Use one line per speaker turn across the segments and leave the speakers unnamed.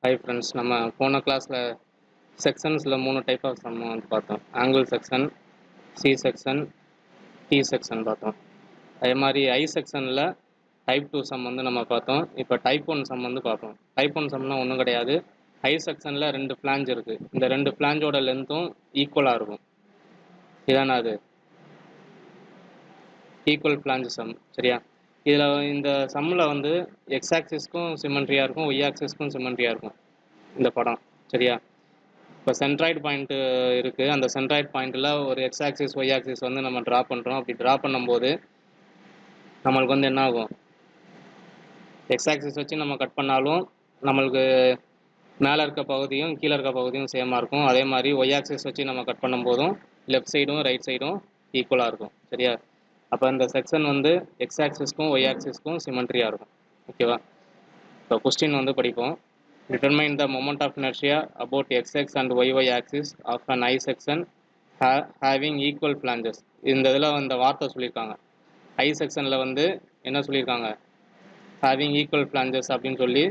Hi friends, நம்ம போன கிளாஸில் செக்ஷன்ஸில் 3 டைப் ஆஃப் சம் வந்து பார்த்தோம். Angle section, C section, D section பார்த்தோம். அதே மாதிரி ஐ செக்ஷனில் டைப் 2 சம் வந்து நம்ம பார்த்தோம். இப்போ டைப் 1 சம் வந்து பார்ப்போம். டைப் 1 சம்னா ஒன்றும் கிடையாது. ஐ செக்ஷனில் 2 ஃப்ளாஞ்ச் இருக்குது. இந்த 2 ஃப்ளாஞ்சோட லென்த்தும் ஈக்குவலாக இருக்கும். இதான அது ஈக்குவல் ஃப்ளாஞ்ச் சம், சரியா? இதில் இந்த சம்மில் வந்து எக்ஸ் ஆக்சிஸ்க்கும் சிமெண்ட்ரியாக இருக்கும், ஒய் ஆக்சிஸ்க்கும் சிமெண்ட்ரியாக இருக்கும் இந்த படம், சரியா? இப்போ சென்ட்ராய்டு பாயிண்ட்டு இருக்குது. அந்த சென்ட்ராய்டு பாயிண்ட்டில் ஒரு எக்ஸ் ஆக்சிஸ் ஒய் ஆக்சிஸ் வந்து நம்ம ட்ரா பண்ணுறோம். அப்படி ட்ரா பண்ணும்போது நம்மளுக்கு வந்து என்ன ஆகும்? எக்ஸ் ஆக்சிஸ் வச்சு நம்ம கட் பண்ணாலும் நம்மளுக்கு மேலே இருக்க பகுதியும் கீழே இருக்க பகுதியும் சேமாக இருக்கும். அதே மாதிரி ஒய் ஆக்சிஸ் வச்சு நம்ம கட் பண்ணும்போதும் லெஃப்ட் சைடும் ரைட் சைடும் ஈக்குவலாக இருக்கும், சரியா? அப்போ இந்த செக்ஷன் வந்து எக்ஸ் ஆக்சிஸ்க்கும் ஒய் ஆக்சிஸ்க்கும் சிமெண்ட்ரியாக இருக்கும், ஓகேவா? இப்போ கொஸ்டின் வந்து படிப்போம். Determine the moment of inertia about xx and yy axis of an I section having equal flanges. இந்த இதில் இந்த வார்த்தை சொல்லியிருக்காங்க. ஐ செக்ஷனில் வந்து என்ன சொல்லியிருக்காங்க? ஹேவிங் ஈக்குவல் flanges அப்படின்னு சொல்லி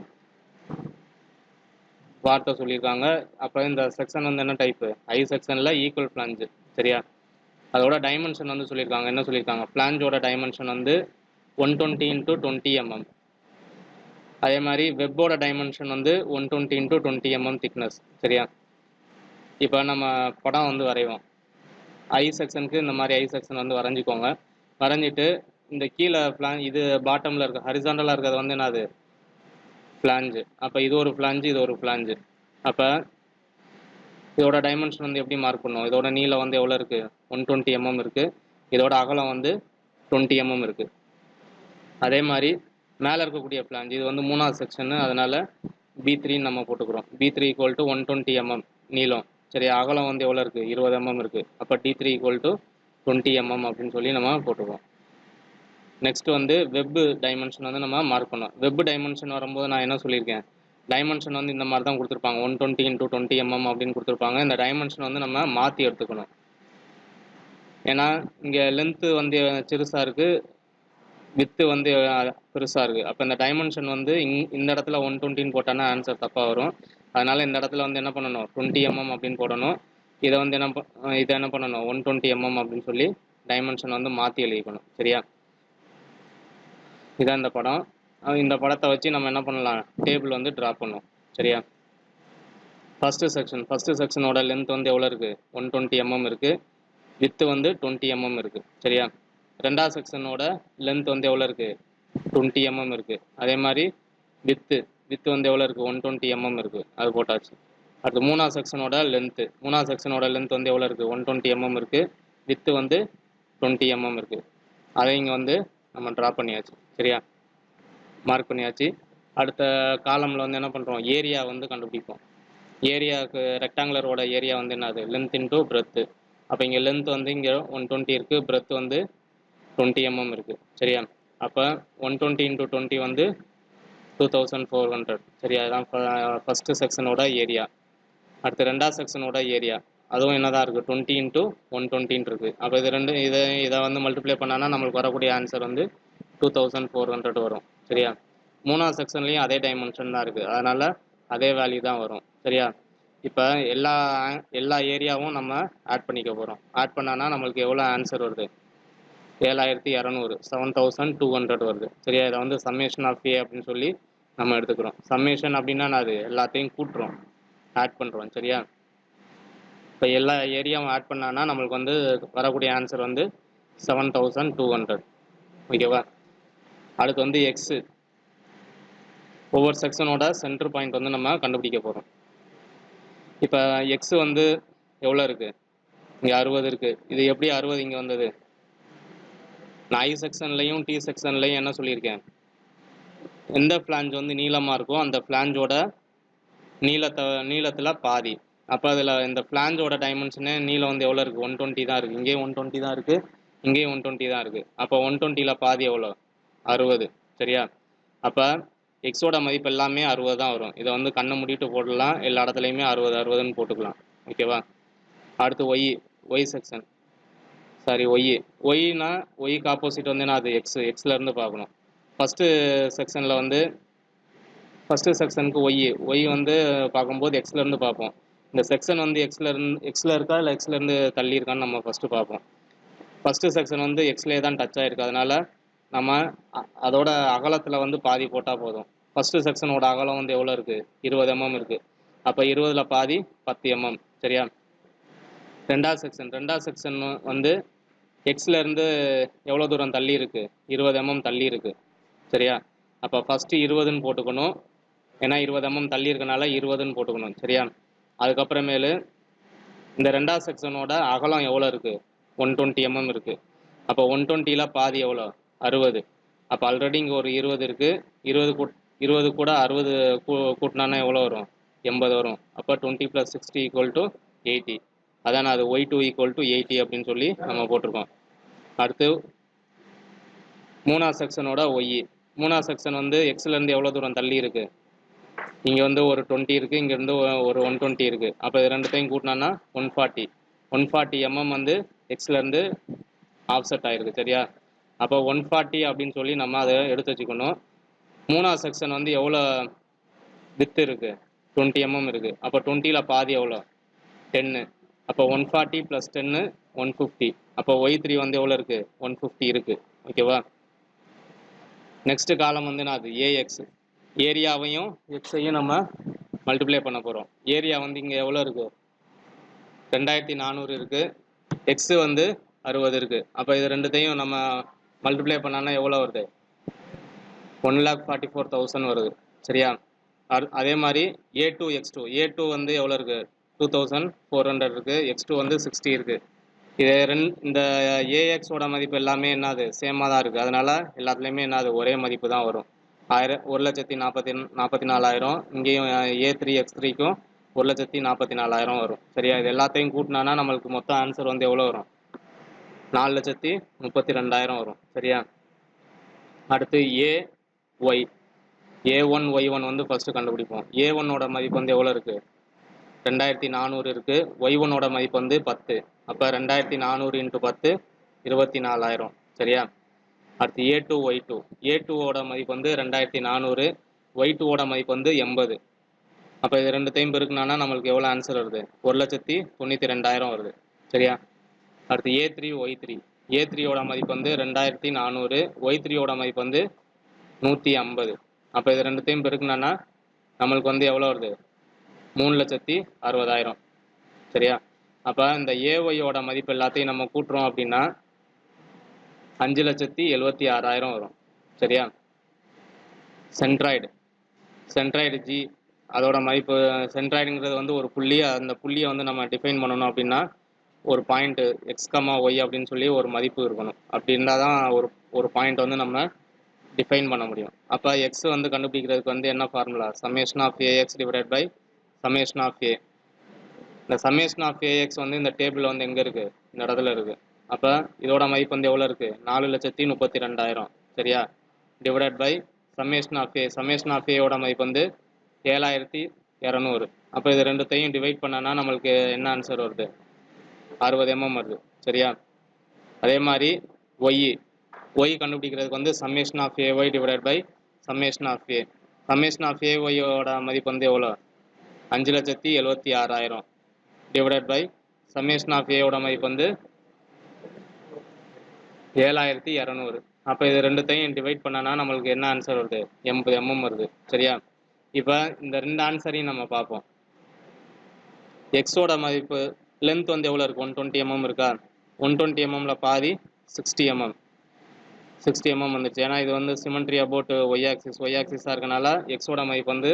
வார்த்தை சொல்லியிருக்காங்க. அப்போ இந்த செக்ஷன் வந்து என்ன டைப்பு? ஐ செக்ஷனில் ஈக்குவல் ஃப்ளாஞ்சு, சரியா? அதோட டைமென்ஷன் வந்து சொல்லியிருக்காங்க. என்ன சொல்லியிருக்காங்க? ஃப்ளாஞ்சோட டைமென்ஷன் வந்து 120 × 20 mm. அதே மாதிரி வெப்போட டைமென்ஷன் வந்து 120 × 20 mm திக்னஸ், சரியா? இப்போ நம்ம படம் வந்து வரைவோம். ஐ செக்ஷனுக்கு இந்த மாதிரி ஐ செக்ஷன் வந்து வரைஞ்சிக்கோங்க. வரைஞ்சிட்டு இந்த கீழே இது பாட்டமில் இருக்க ஹரிசாண்டலாக இருக்கிறது வந்து என்னது? ஃப்ளாஞ்சு. அப்போ இது ஒரு ஃப்ளாஞ்சு, இது ஒரு ஃப்ளாஞ்சு. அப்போ இதோட டைமென்ஷன் வந்து எப்படி மார்க் பண்ணும்? இதோட நீளம் வந்து எவ்வளோ இருக்குது? 120 mm இருக்குது. இதோட அகலம் வந்து 20 mm இருக்குது. அதே மாதிரி மேலே இருக்கக்கூடிய ஃப்ளாஞ்ச் இது வந்து 3வது செக்ஷனு, அதனால் B3 நம்ம போட்டுக்கிறோம். B3 = 120 mm நீளம், சரி? அகலம் வந்து எவ்வளோ இருக்குது? 20 mm இருக்குது. அப்போ D3 = 20 mm அப்படின்னு சொல்லி நம்ம போட்டுக்கிறோம். நெக்ஸ்ட் வந்து வெப்பு டைமென்ஷன் வந்து நம்ம மார்க் பண்ணோம். வெப்பு டைமென்ஷன் வரும்போது நான் என்ன சொல்லியிருக்கேன்? டைமென்ஷன் வந்து இந்த மாதிரி தான் கொடுத்துருப்பாங்க. 120 × 20 mm அப்படின்னு கொடுத்துருப்பாங்க. இந்த டைமென்ஷன் வந்து நம்ம மாற்றி எடுத்துக்கணும். ஏன்னா இங்கே லென்த்து வந்து சிறுசாக இருக்குது, வித்து வந்து பெருசாக இருக்குது. அப்போ இந்த டைமென்ஷன் வந்து இந்த இடத்துல 120 போட்டானா ஆன்சர் தப்பாக வரும். அதனால் இந்த இடத்துல வந்து என்ன பண்ணணும்? 20 mm அப்படின்னு போடணும். இதை வந்து என்ன பண்ணணும்? 120 mm அப்படின்னு சொல்லி டைமென்ஷன் வந்து மாற்றி எழுதிக்கணும், சரியா? இதான் இந்த படம். இந்த படத்தை வச்சு நம்ம என்ன பண்ணலாம்? டேபிள் வந்து ட்ரா பண்ணுவோம், சரியா? ஃபஸ்ட்டு செக்ஷனோட லென்த் வந்து எவ்வளோ இருக்குது? 120 mm இருக்குது. வித்து வந்து 20 mm இருக்குது, சரியா? ரெண்டாவது செக்ஷனோட லென்த் வந்து எவ்வளோ இருக்குது? 20 mm இருக்குது. அதே மாதிரி வித்து வந்து எவ்வளோ இருக்குது? 120 mm இருக்குது. அது போட்டாச்சு. அடுத்து மூணாவது செக்ஷனோட லென்த் வந்து எவ்வளோ இருக்குது? 120 mm இருக்குது. வித்து வந்து 20 mm இருக்குது. அதை இங்கே வந்து நம்ம ட்ரா பண்ணியாச்சு, சரியா? மார்க் பண்ணியாச்சு. அடுத்த காலமில் வந்து என்ன பண்ணுறோம்? ஏரியா வந்து கண்டுபிடிப்போம். ஏரியாவுக்கு ரெக்டாங்குலரோட ஏரியா வந்து என்னது? Length into breadth. அப்போ இங்கே லென்த் வந்து இங்கே 120 இருக்குது, பிரெத் வந்து 20 mm இருக்குது, சரியா? அப்போ 120 × 20 வந்து 2400, சரியா? அதுதான் ஃபஸ்ட்டு செக்ஷனோட ஏரியா. அடுத்து ரெண்டாவது செக்ஷனோட ஏரியா, அதுவும் என்ன தான் இருக்குது? 20 × 120 இருக்குது. அப்போ இதை வந்து மல்டிப்ளை பண்ணானா நம்மளுக்கு வரக்கூடிய ஆன்சர் வந்து 2400 வரும், சரியா? மூணாவது செக்ஷன்லேயும் அதே டைமென்ஷன் தான் இருக்குது, அதனால் அதே வேல்யூ தான் வரும், சரியா? இப்போ எல்லா ஏரியாவும் நம்ம ஆட் பண்ணிக்க போகிறோம். ஆட் பண்ணானா நம்மளுக்கு எவ்வளோ ஆன்சர் வருது? 7200, 7200 வருது, சரியா? இதை வந்து சம்மேஷன் ஆஃப் ஏ அப்படின்னு சொல்லி நம்ம எடுத்துக்கிறோம். சம்மேஷன் அப்படின்னா அது எல்லாத்தையும் கூட்டுறோம், ஆட் பண்ணுறோம், சரியா? இப்போ எல்லா ஏரியாவும் ஆட் பண்ணானா நம்மளுக்கு வந்து வரக்கூடிய ஆன்சர் வந்து 7200, ஓகேவா? அடுத்து வந்து எக்ஸு. ஒவ்வொரு செக்ஷனோட சென்டர் பாயிண்ட் வந்து நம்ம கண்டுபிடிக்க போகிறோம். இப்போ எக்ஸு வந்து எவ்வளோ இருக்குது? இங்கே 60 இருக்குது. இது எப்படி 60 இங்கே வந்தது? நான் ஐ செக்ஷன்லையும் டி செக்ஷன்லையும் என்ன சொல்லியிருக்கேன்? எந்த ஃப்ளாஞ்ச் வந்து நீளமாக இருக்கோ அந்த ஃப்ளாஞ்சோட நீளத்தில் பாதி. அப்போ அதில் இந்த ஃப்ளாஞ்சோட டைமென்ஷனே நீளம் வந்து எவ்வளோ இருக்குது? 120 தான் இருக்குது. இங்கேயும் 120 தான் இருக்குது, இங்கேயும் 120 தான் இருக்குது. அப்போ 120ல் பாதி எவ்வளோ? 60, சரியா? அப்போ எக்ஸோட மதிப்பு எல்லாமே 60 தான் வரும். இதை வந்து கண்ணை மூடிட்டு போடலாம், எல்லா இடத்துலையுமே 60 போட்டுக்கலாம், ஓகேவா? அடுத்து ஒய் செக்ஷன், சாரி ஒய்னா ஆப்போசிட் வந்து நான் அது எக்ஸ்லேருந்து பார்க்கணும். ஃபஸ்ட்டு செக்ஷனில் வந்து ஃபஸ்ட்டு செக்ஷனுக்கு ஒய் வந்து பார்க்கும்போது எக்ஸ்லேருந்து பார்ப்போம். இந்த செக்ஷன் வந்து எக்ஸில் இருக்கா இல்லை எக்ஸ்லேருந்து தள்ளி இருக்கான்னு நம்ம ஃபஸ்ட்டு பார்ப்போம். ஃபஸ்ட்டு செக்ஷன் வந்து எக்ஸ்லேயே தான் டச் ஆகிருக்கு. அதனால் நம்ம அதோட அகலத்தில் வந்து பாதி போட்டால் போதும். ஃபஸ்ட்டு செக்ஷனோட அகலம் வந்து எவ்வளோ இருக்குது? 20 mm இருக்குது. அப்போ 20ல் பாதி 10 mm. சரியா? ரெண்டாவது செக்ஷன் வந்து எக்ஸ்லேருந்து எவ்வளோ தூரம் தள்ளி இருக்குது? 20 mm தள்ளி இருக்குது. சரியா? அப்போ ஃபஸ்ட்டு 20ன்னு போட்டுக்கணும். ஏன்னா 20 mm தள்ளி இருக்கனால 20ன்னு போட்டுக்கணும். சரியா? அதுக்கப்புறமேலு இந்த ரெண்டாவது செக்ஷனோட அகலம் எவ்வளோ இருக்குது? 120 mm இருக்குது. அப்போ 120ல் பாதி எவ்வளோ? 60. அப்போ ஆல்ரெடி இங்கே ஒரு 20 இருக்குது. 20 கூட 60 கூட்டினானா எவ்வளோ வரும்? 80 வரும். அப்போ 20 + 60 = 80. அதானே அது y2 = 80 அப்படின்னு சொல்லி நம்ம போட்டிருக்கோம். அடுத்து மூணாவது செக்ஷனோட மூணாவது செக்ஷன் வந்து எக்ஸ்லேருந்து எவ்வளோ தூரம் தள்ளி இருக்குது? இங்கே வந்து ஒரு 20 இருக்குது, இங்கேருந்து ஒரு 120 இருக்குது. அப்போ இது ரெண்டுத்தையும் கூட்டினான்னா 140 mm வந்து எக்ஸ்லேருந்து ஆஃப்செட் ஆகிருக்கு. சரியா? அப்போ 140 அப்படின்னு சொல்லி நம்ம அதை எடுத்து வச்சுக்கணும். மூணாவது செக்ஷன் வந்து எவ்வளோ வித்து இருக்குது? 20 mm இருக்குது. அப்போ 20ல் பாதி எவ்வளோ? 10. அப்போ 140 + 10 150. அப்போ y3 வந்து எவ்வளோ இருக்குது? 150 இருக்குது. ஓகேவா? நெக்ஸ்ட்டு காலம் வந்து நான் அது ஏஎக்ஸ், ஏரியாவையும் எக்ஸையும் நம்ம மல்டிப்ளை பண்ண போகிறோம். ஏரியா வந்து இங்கே எவ்வளோ இருக்குது? 2400 இருக்குது. எக்ஸு வந்து 60 இருக்குது. அப்போ இது ரெண்டுத்தையும் நம்ம மல்டிப்ளை பண்ணான்னா எவ்வளோ வருது? 1,44,000 வருது. சரியா? அதே மாதிரி A2 X2, A2 வந்து எவ்வளோ இருக்குது? 2400 இருக்குது. X2 வந்து 60 இருக்குது. இந்த ஏஎக்ஸோட மதிப்பு எல்லாமே என்னது? சேமாக தான் இருக்குது. அதனால் எல்லாத்துலேயுமே என்னது? ஒரே மதிப்பு தான் வரும். 1,44,000. இங்கேயும் A3 X3க்கும் 1,44,000 வரும். சரியா? இது எல்லாத்தையும் கூட்டினானா நம்மளுக்கு மொத்தம் ஆன்சர் வந்து எவ்வளோ வரும்? 4,32,000 வரும். சரியா? அடுத்து ஒய், A1 Y1 வந்து ஃபஸ்ட்டு கண்டுபிடிப்போம். A1ஓட மதிப்பு வந்து எவ்வளோ இருக்குது? 2400 இருக்குது. Y1ஓட மதிப்பு வந்து 10. அப்போ 2400 × 10 24,000. சரியா? அடுத்து A2 Y2, A2ஓட மதிப்பு வந்து 2400, Y2ஓட மதிப்பு வந்து 80. அப்போ இது ரெண்டுத்தையும் பெருக்குனானா நம்மளுக்கு எவ்வளோ ஆன்சர் வருது? 1,92,000 வருது. சரியா? அடுத்து A3 Y3, A3ஓட மதிப்பு வந்து 2400, Y3ஓட மதிப்பு வந்து 150. அப்போ இது ரெண்டுத்தையும் பெருக்குனானா நம்மளுக்கு வந்து எவ்வளோ வருது? 3,60,000. சரியா? அப்போ இந்த ஏஒயோட மதிப்பு எல்லாத்தையும் நம்ம கூட்டுறோம் அப்படின்னா 5,76,000 வரும். சரியா? சென்ட்ராய்டு ஜி, அதோட மதிப்பு, சென்ட்ராய்டுங்கிறது வந்து ஒரு புள்ளி. அந்த புள்ளியை வந்து நம்ம டிஃபைன் பண்ணணும் அப்படின்னா ஒரு பாயிண்ட்டு x,y அப்படின்னு சொல்லி ஒரு மதிப்பு இருக்கணும். அப்படி இருந்தால் தான் ஒரு பாயிண்ட் வந்து நம்ம டிஃபைன் பண்ண முடியும். அப்போ எக்ஸ் வந்து கண்டுபிடிக்கிறதுக்கு வந்து என்ன formula? Summation of A X divided by summation of A. இந்த சம்மேஷன் ஆஃப் ஏஎக்ஸ் வந்து இந்த டேபிள் வந்து எங்கே இருக்குது? இந்த இடத்துல இருக்குது. அப்போ இதோட மதிப்பு வந்து எவ்வளோ இருக்குது? 4,32,000. சரியா? Divided by summation of A. Summation of ஏயோட மதிப்பு வந்து 7,200. அப்போ இது ரெண்டுத்தையும் டிவைட் பண்ணனா நம்மளுக்கு என்ன ஆன்சர் வருது? 60 mm வருது. சரியா? அதே மாதிரி ஒய் கண்டுபிடிக்கிறதுக்கு வந்து summation of A Y divided by summation of A. Summation of ஏஒயோட மதிப்பு வந்து எவ்வளோ? 5,76,000 டிவைடட் பை சம்மேஷன் ஆஃப் ஏவோட மதிப்பு வந்து 7,200. அப்போ இது ரெண்டுத்தையும் டிவைட் பண்ணனா நம்மளுக்கு என்ன ஆன்சர் வருது? 80 mm வருது. சரியா? இப்போ இந்த ரெண்டு ஆன்சரையும் நம்ம பார்ப்போம். எக்ஸோட மதிப்பு லென்த் வந்து எவ்வளோ இருக்குது? 120 mm இருக்கா? 120 mmல பாதி 60 mm. 60 mm வந்துச்சு. ஏன்னா இது வந்து சிமெண்ட்ரி அபவுட் ஒய் ஆக்சிஸாக இருக்கனால எக்ஸோட மதிப்பு வந்து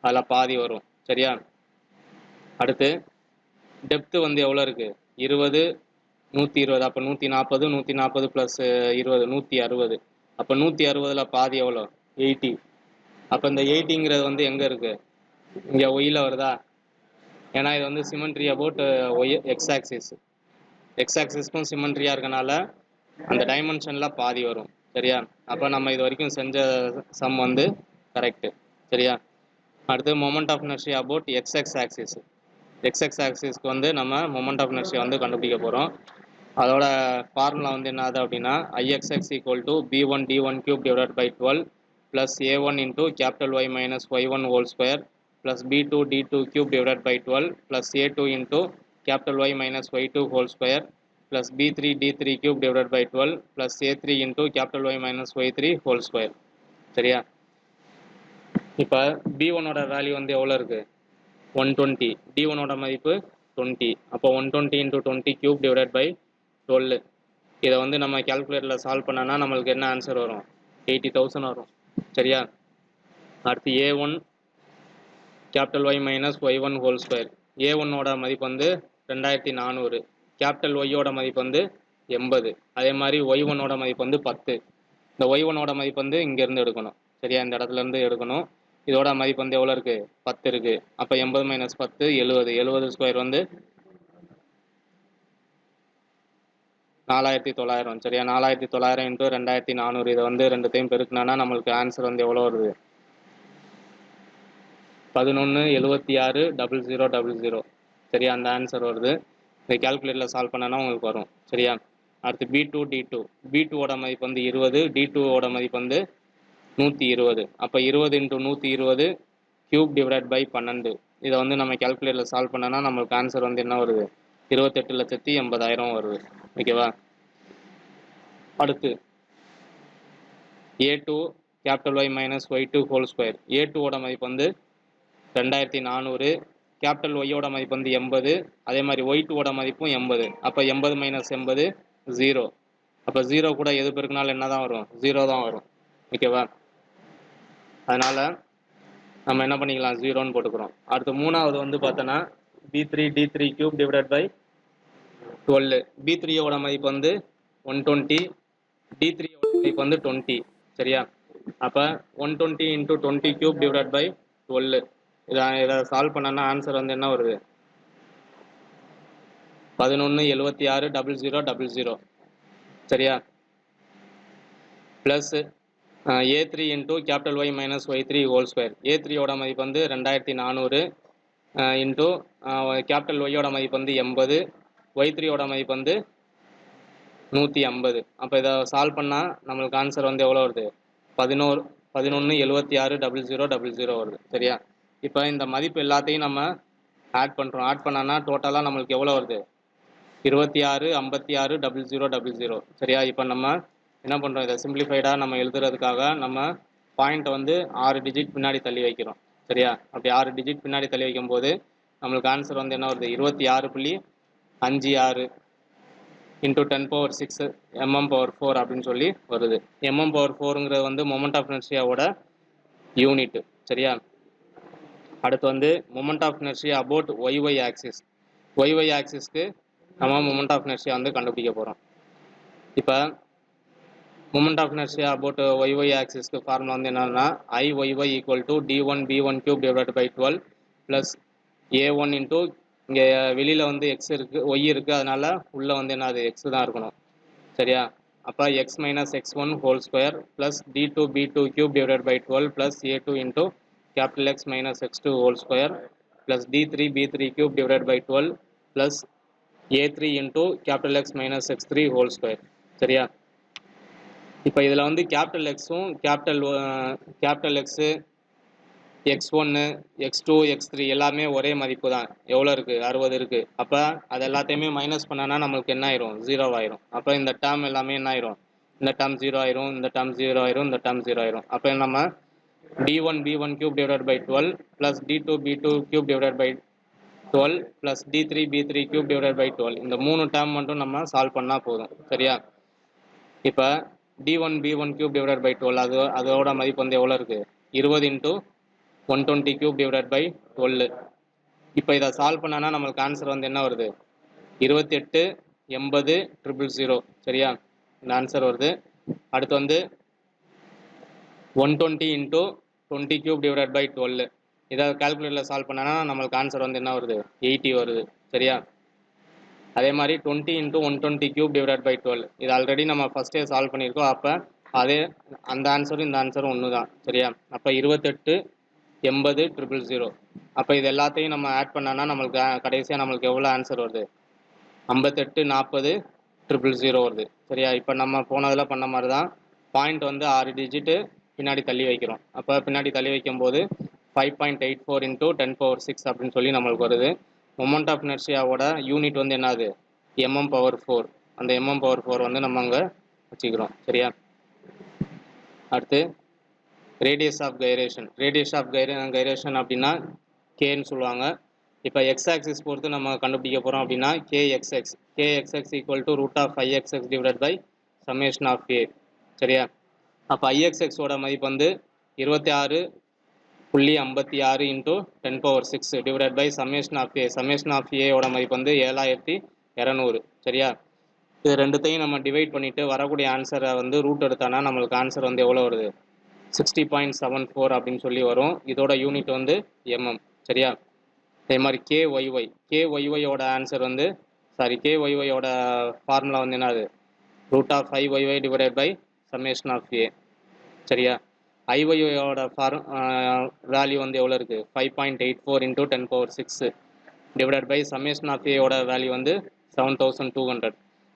அதில் பாதி வரும். சரியா? அடுத்து டெப்த்து வந்து எவ்வளோ இருக்குது? 20, 120. அப்போ 140, 140 + 20 160. அப்போ 160ல் பாதி எவ்வளோ? 80. அப்போ இந்த 80ங்கிறது வந்து எங்கே இருக்குது? இங்கே ஒய்யில் வருதா? ஏன்னா இது வந்து சிமெண்ட்ரி அபவுட் ஒய் எக்ஸ் ஆக்சிஸ்க்கும் சிமெண்ட்ரியாக இருக்கனால அந்த டைமென்ஷனில் பாதி வரும். சரியா? அப்போ நம்ம இது வரைக்கும் செஞ்ச சம் வந்து கரெக்டு. சரியா? அடுத்து moment of inertia about X ஆக்சிஸ்க்கு வந்து நம்ம மொமெண்ட் ஆஃப் இனர்ஷியா வந்து கண்டுபிடிக்க போகிறோம். அதோட ஃபார்முலா வந்து என்னது அப்படின்னா IXX = B1 D1³ / 12 plus a1 into capital Y minus y1 whole square plus b2 d2 cube divided by 12 plus a2 into capital Y minus y2 whole square plus b3 d3 cube divided by 12 plus a3 into capital Y minus y3 whole square. சரியா? இப்போ b1 ஓட value வந்து எவ்வளோ இருக்கு? 120. d1 ஓட மதிப்பு 20. அப்போ 120 into 20 cube divided by 12. இதை வந்து நம்ம கால்குலேட்டரில் சால்வ் பண்ணனா நம்மளுக்கு என்ன ஆன்சர் வரும்? 80,000 வரும். சரியா? அடுத்து a1 capital Y minus y1 whole square. a1 ஓட மதிப்பு வந்து 2400. capital Y ஓட மதிப்பு வந்து 80. அதே மாதிரி y1 ஓட மதிப்பு வந்து 10. இந்த y1 ஓட மதிப்பு வந்து இங்கேருந்து எடுக்கணும். சரியா? இந்த இடத்துல இருந்து எடுக்கணும். இதோட மதிப்பு வந்து எவ்வளோ இருக்குது? 10 இருக்குது. அப்போ 80 மைனஸ் 10 70. 70 ஸ்கொயர் வந்து 4900. சரியா? 4900 இன்ட்டு 2400. இதை வந்து ரெண்டுத்தையும் பெருக்குனா நம்மளுக்கு ஆன்சர் வந்து எவ்வளோ வருது? 11760000. சரியா? அந்த ஆன்சர் வருது. இந்த கால்குலேட்டரில் சால்வ் பண்ணனா உங்களுக்கு வரும். சரியா? அடுத்து b2 d2. b2ஓட மதிப்பு வந்து 20. d2ஓட மதிப்பு வந்து 120. அப்போ 20 இன்ட்டு 120 கியூப் டிவைட் பை 12. இதை வந்து நம்ம கால்குலேட்டரில் சால்வ் பண்ணனா நம்மளுக்கு ஆன்சர் வந்து என்ன வருது? 28,80,000 வருது. ஓகேவா? அடுத்து a2 capital Y minus y2 whole square. a2ஓட மதிப்பு வந்து 2400. கேபிட்டல் ஒய்யோட மதிப்பு வந்து 80. அதே மாதிரி y2ஓட மதிப்பும் 80. அப்போ 80 மைனஸ் 80 0. அப்போ 0 கூட எது பெருக்கினாலும் என்ன தான் வரும்? 0 தான் வரும். ஓகேவா? அதனால் நம்ம என்ன பண்ணிக்கலாம்? 0ன்னு போட்டுக்கிறோம். அடுத்து மூணாவது வந்து பார்த்தோன்னா b3 d3 cube divided by 12. b3யோட மதிப்பு வந்து 120. d3யோட மதிப்பு வந்து 20. சரியா? அப்போ 120 இன்ட்டு 20 cube divided by 12. இதை சால்வ் பண்ணனா ஆன்சர் வந்து என்ன வருது? 11760000. சரியா? Plus a3 into capital Y minus y3 whole square. a3யோட மதிப்பு வந்து 2400 இன்ட்டு கேபிட்டல் ஒய்யோட மதிப்பு வந்து 80. y3யோட மதிப்பு வந்து 150. அப்போ இதை சால்வ் பண்ணால் நம்மளுக்கு ஆன்சர் வந்து எவ்வளோ வருது? 11760000 வருது. சரியா? இப்போ இந்த மதிப்பு எல்லாத்தையும் நம்ம ஆட் பண்ணுறோம். ஆட் பண்ணனா டோட்டலாக நம்மளுக்கு எவ்வளோ வருது? 26560000. சரியா? இப்போ நம்ம என்ன பண்ணுறோம்? இதை சிம்பிளிஃபைடாக நம்ம எழுதுறதுக்காக நம்ம பாயிண்ட்டை வந்து 6 டிஜிட் பின்னாடி தள்ளி வைக்கிறோம். சரியா? அப்படி 6 டிஜிட் பின்னாடி தள்ளி வைக்கும்போது நம்மளுக்கு ஆன்சர் வந்து என்ன வருது? 26.56 இன்ட்டு 10⁻6 mm/4 அப்படின்னு சொல்லி வருது. mm/4ங்கிறது வந்து மொமெண்ட் ஆஃப் இனர்ஷியாவோட யூனிட். சரியா? அடுத்து வந்து moment of inertia about Y Y axis. Y Y ஆக்சிஸ்க்கு நம்ம மொமெண்ட் ஆஃப் இனர்ஷியா வந்து கண்டுபிடிக்க போகிறோம். இப்போ moment of inertia about Y Y ஆக்சிஸ்க்கு ஃபார்முலா வந்து என்னன்னா IYY equal to d1 b1 cube divide by 12 plus a1 into இங்கே வெளியில் வந்து எக்ஸ் இருக்குது, ஒய் இருக்குது, அதனால் உள்ளே வந்து என்ன அது எக்ஸ் தான் இருக்கணும். சரியா? அப்போ X minus x1 whole square plus d2 b2 cube divide by 12 plus a2 into capital X minus x2 whole square plus d3 b3 cube divided by 12 plus a3 into capital X minus x3 whole square. சரியா? இப்போ இதில் வந்து capital எக்ஸும் capital x x1 x2 x3 எல்லாமே ஒரே மதிப்பு தான். எவ்வளோ இருக்குது? 60 இருக்குது. அப்போ அது எல்லாத்தையுமே மைனஸ் பண்ணனா நம்மளுக்கு என்ன ஆயிரும்? 0 ஆயிரும். அப்போ இந்த டேர்ம் எல்லாமே என்ன ஆயிரும்? இந்த டேர்ம் 0 ஆயிரும், இந்த டேர்ம் 0 ஆயிரும், இந்த டேர்ம் 0 ஆயிரும். அப்போ நம்ம d1 b1 cube divided by 12 plus d2 b2 cube divided by 12 plus d3 b3 cube divided by 12 இந்த மூணு டேர்ம் மட்டும் நம்ம சால்வ் பண்ணால் போதும். சரியா? இப்போ d1 b1 cube divided by 12 அதோட மதிப்பு வந்து எவ்வளோ இருக்குது? 20 இன்ட்டு 120 cube divided by 12. இப்போ இதை சால்வ் பண்ணனா நம்மளுக்கு ஆன்சர் வந்து என்ன வருது? 28,80,000. சரியா? இந்த ஆன்சர் வருது. அடுத்து வந்து 120 இன்ட்டு 20 cube divided by 12. இதை கால்குலேட்டரில் சால்வ் பண்ணனா நம்மளுக்கு ஆன்சர் வந்து என்ன வருது? 80 வருது. சரியா? அதே மாதிரி 20 இன்ட்டு 120 cube divided by 12. இது ஆல்ரெடி நம்ம ஃபஸ்ட்டே சால்வ் பண்ணியிருக்கோம். அப்போ அதே அந்த ஆன்சரும் இந்த ஆன்சரும் ஒன்று தான். சரியா? அப்போ 28,80,000. அப்போ இது எல்லாத்தையும் நம்ம ஆட் பண்ணனா நம்மளுக்கு கடைசியாக நம்மளுக்கு எவ்வளோ ஆன்சர் வருது? 58,40,000 வருது. சரியா? இப்போ நம்ம போனதில் பண்ண மாதிரி தான் பாயிண்ட் வந்து 6 டிஜிட்டு பின்னாடி தள்ளி வைக்கிறோம். அப்போ பின்னாடி தள்ளி வைக்கும்போது 5.84 இன்ட்டு 10⁶ அப்படின்னு சொல்லி நம்மளுக்கு வருது. மொமெண்ட் ஆஃப் இனர்ஷியாவோட யூனிட் வந்து என்னது, mm/4. அந்த mm/4 வந்து நம்ம அங்கே வச்சுக்கிறோம். சரியா? அடுத்து radius of gyration. Radius of gyration அப்படின்னா கேன்னு சொல்லுவாங்க. இப்போ எக்ஸ் ஆக்சிஸ் பொறுத்து நம்ம கண்டுபிடிக்க போகிறோம் அப்படின்னா K X X equal to √5xx divide by summation of A. சரியா? அப்போ ஐஎக்ஸ்எக்ஸோட மதிப்பு வந்து 26.56 into 10⁶ divide by summation of A. Summation of ஏயோட மதிப்பு வந்து 7200. சரியா? இது ரெண்டுத்தையும் நம்ம டிவைட் பண்ணிவிட்டு வரக்கூடிய ஆன்சரை வந்து ரூட் எடுத்தானா நம்மளுக்கு ஆன்சர் வந்து எவ்வளோ வருது, 60.74 அப்படின்னு சொல்லி வரும். இதோட யூனிட் வந்து mm. சரியா? அதே மாதிரி கேஒய்ஒயோட ஆன்சர் வந்து கேஒய்ஒயோட ஃபார்முலா வந்து என்னது, √5yy divided by summation of A. சரியா? ஐஒய்யோட வேல்யூ வந்து எவ்வளோ இருக்குது, 5.84 into 10⁶ divided by summation of ஏயோட வேல்யூ வந்து 7200.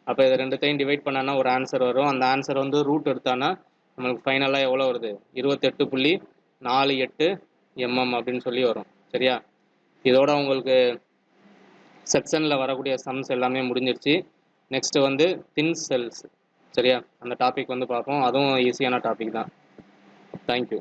அப்போ இது ரெண்டுத்தையும் டிவைட் பண்ணானா ஒரு ஆன்சர் வரும். அந்த ஆன்சர் வந்து ரூட் எடுத்தானா நம்மளுக்கு ஃபைனலாக எவ்வளோ வருது, 28.48 mm அப்படின்னு சொல்லி வரும். சரியா? இதோட உங்களுக்கு செக்ஷனில் வரக்கூடிய சம்ஸ் எல்லாமே முடிஞ்சிருச்சு. நெக்ஸ்ட்டு வந்து தின் செல்ஸ். சரியா? அந்த டாபிக் வந்து பார்ப்போம். அதுவும் ஈஸியான டாபிக் தான். தேங்க்யூ.